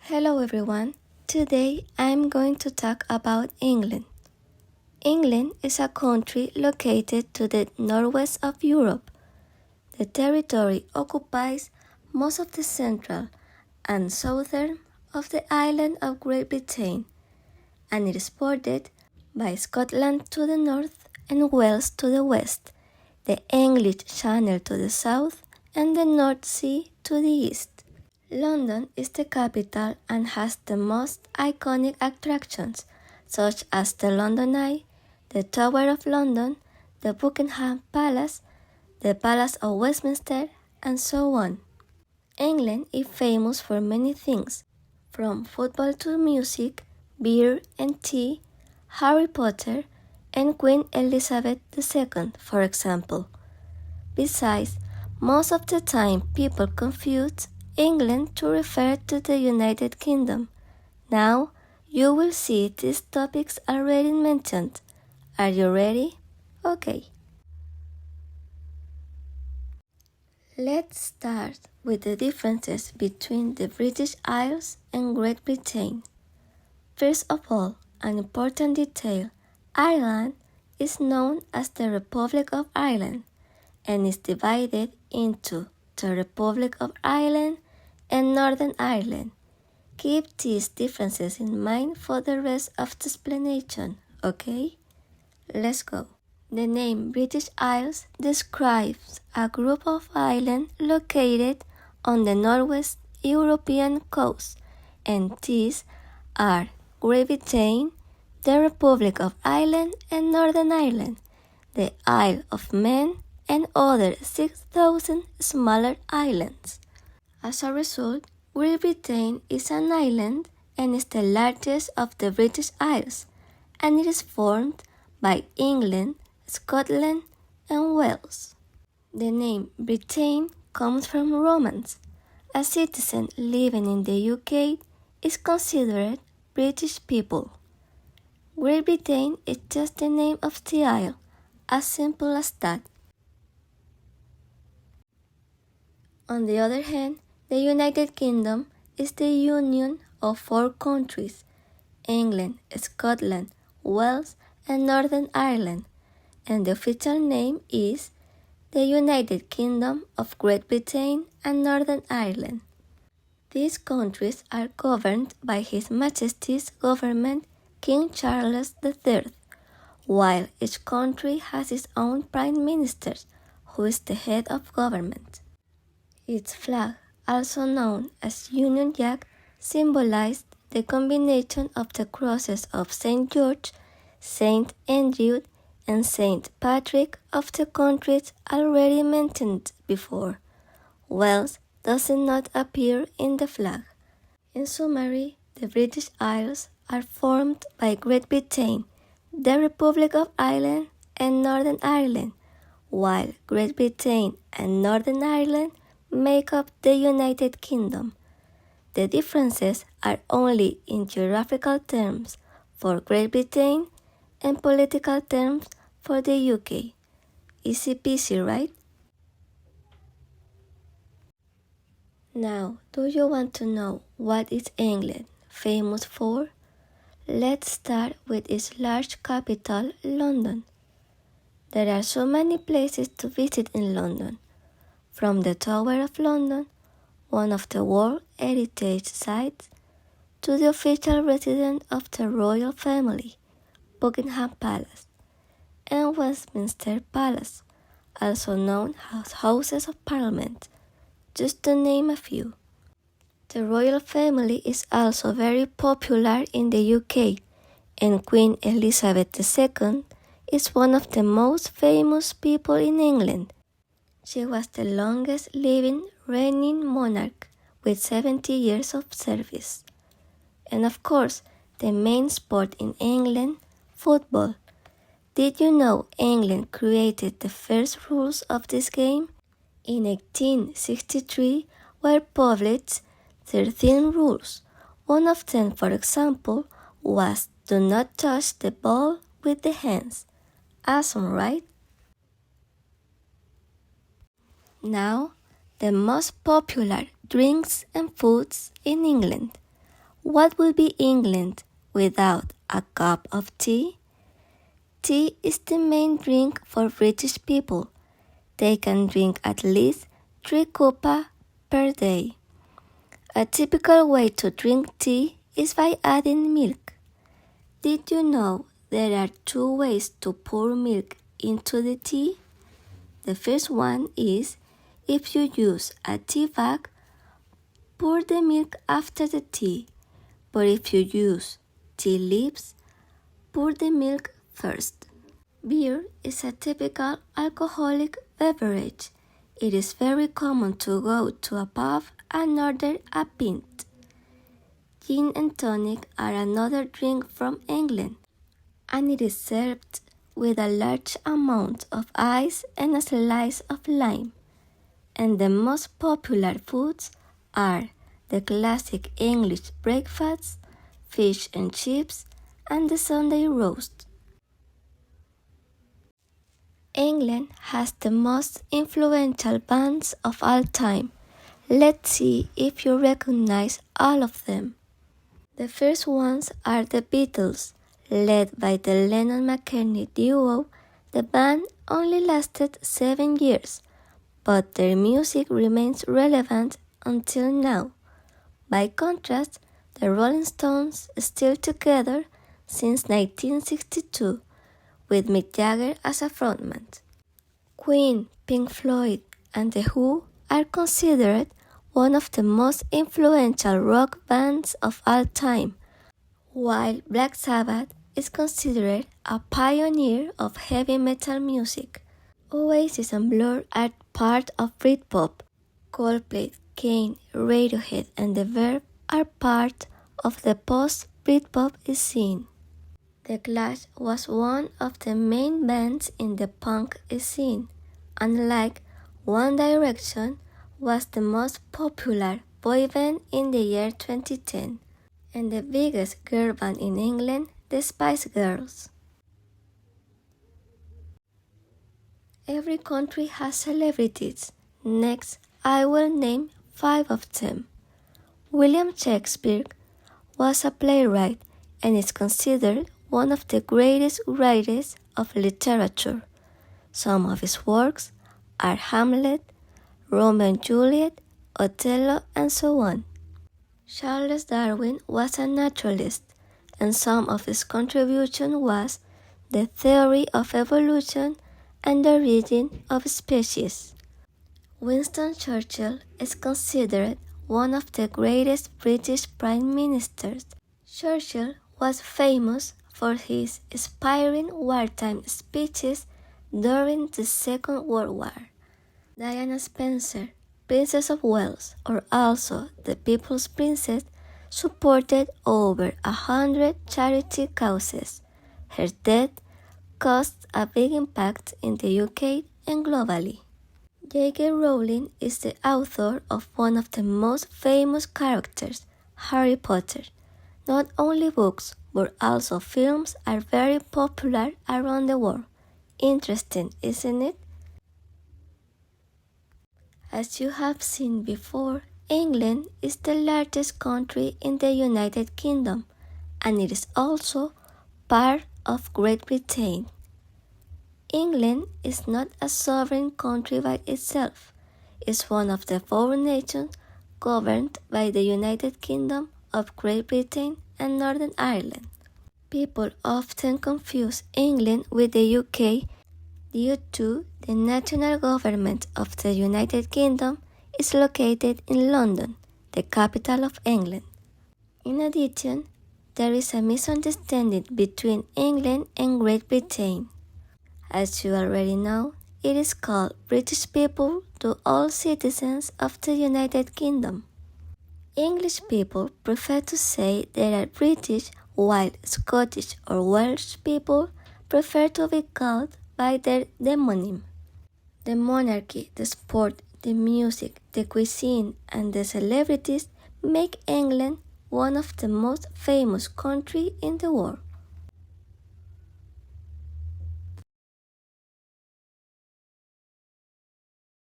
Hello everyone. Today I'm going to talk about England. England is a country located to the northwest of Europe. The territory occupies most of the central and southern of the island of Great Britain, and it is bordered by Scotland to the north and Wales to the west, the English Channel to the south, and the North Sea to the east. London is the capital and has the most iconic attractions, such as the London Eye, the Tower of London, the Buckingham Palace, the Palace of Westminster, and so on. England is famous for many things, from football to music, beer and tea, Harry Potter, and Queen Elizabeth II, for example. Besides, most of the time people confuse England to refer to the United Kingdom. Now, you will see these topics already mentioned. Are you ready? Okay. Let's start with the differences between the British Isles and Great Britain. First of all, an important detail, Ireland is known as the Republic of Ireland and is divided into the Republic of Ireland and Northern Ireland. Keep these differences in mind for the rest of the explanation, okay? Let's go. The name British Isles describes a group of islands located on the northwest European coast, and these are Great Britain, the Republic of Ireland and Northern Ireland, the Isle of Man, and other 6,000 smaller islands. As a result, Great Britain is an island and is the largest of the British Isles, and it is formed by England, Scotland, and Wales. The name Britain comes from Romans. A citizen living in the UK is considered British people. Great Britain is just the name of the isle, as simple as that. On the other hand, the United Kingdom is the union of 4 countries, England, Scotland, Wales, and Northern Ireland, and the official name is the United Kingdom of Great Britain and Northern Ireland. These countries are governed by His Majesty's government, King Charles III, while each country has its own Prime Minister, who is the head of government. Its flag, also known as Union Jack, symbolized the combination of the crosses of St. George, St. Andrew, and St. Patrick of the countries already mentioned before. Wales does not appear in the flag. In summary, the British Isles are formed by Great Britain, the Republic of Ireland, and Northern Ireland, while Great Britain and Northern Ireland make up the United Kingdom. The differences are only in geographical terms for Great Britain and political terms for the UK. Easy peasy, right? Now, do you want to know what is England famous for? Let's start with its large capital, London. There are so many places to visit in London. From the Tower of London, one of the World Heritage Sites, to the official residence of the royal family, Buckingham Palace, and Westminster Palace, also known as Houses of Parliament, just to name a few. The royal family is also very popular in the UK, and Queen Elizabeth II is one of the most famous people in England. She was the longest living reigning monarch with 70 years of service. And of course, the main sport in England, football. Did you know England created the first rules of this game? In 1863 were published 13 rules. One of them, for example, was do not touch the ball with the hands. Awesome, right? Now, the most popular drinks and foods in England. What would be England without a cup of tea? Tea is the main drink for British people. They can drink at least 3 cuppa per day. A typical way to drink tea is by adding milk. Did you know there are 2 ways to pour milk into the tea? The first one is if you use a tea bag, pour the milk after the tea. But if you use tea leaves, pour the milk first. Beer is a typical alcoholic beverage. It is very common to go to a pub and order a pint. Gin and tonic are another drink from England, and it is served with a large amount of ice and a slice of lime. And the most popular foods are the classic English breakfast, fish and chips, and the Sunday roast. England has the most influential bands of all time. Let's see if you recognize all of them. The first ones are the Beatles. Led by the Lennon-McCartney duo, the band only lasted 7 years, but their music remains relevant until now. By contrast, the Rolling Stones still together since 1962, with Mick Jagger as a frontman. Queen, Pink Floyd, and The Who are considered one of the most influential rock bands of all time, while Black Sabbath is considered a pioneer of heavy metal music. Oasis and Blur are part of Britpop. Coldplay, Kane, Radiohead, and The Verve are part of the post-Britpop scene. The Clash was one of the main bands in the punk scene. Unlike One Direction, was the most popular boy band in the year 2010, and the biggest girl band in England, the Spice Girls. Every country has celebrities. Next, I will name 5 of them. William Shakespeare was a playwright and is considered one of the greatest writers of literature. Some of his works are Hamlet, Romeo and Juliet, Othello, and so on. Charles Darwin was a naturalist, and some of his contribution was the theory of evolution and the origin of species. Winston Churchill is considered one of the greatest British prime ministers. Churchill was famous for his inspiring wartime speeches during the Second World War. Diana Spencer, Princess of Wales, or also the People's Princess, supported over 100 charity causes. Her death caused a big impact in the UK and globally. J.K. Rowling is the author of one of the most famous characters, Harry Potter. Not only books, but also films are very popular around the world. Interesting, isn't it? As you have seen before, England is the largest country in the United Kingdom, and it is also part of Great Britain. England is not a sovereign country by itself. It's one of the 4 nations governed by the United Kingdom of Great Britain and Northern Ireland. People often confuse England with the UK due to the national government of the United Kingdom is located in London, the capital of England. In addition, there is a misunderstanding between England and Great Britain. As you already know, it is called British people to all citizens of the United Kingdom. English people prefer to say they are British, while Scottish or Welsh people prefer to be called by their demonym. The monarchy, the sport, the music, the cuisine, and the celebrities make England one of the most famous countries in the world.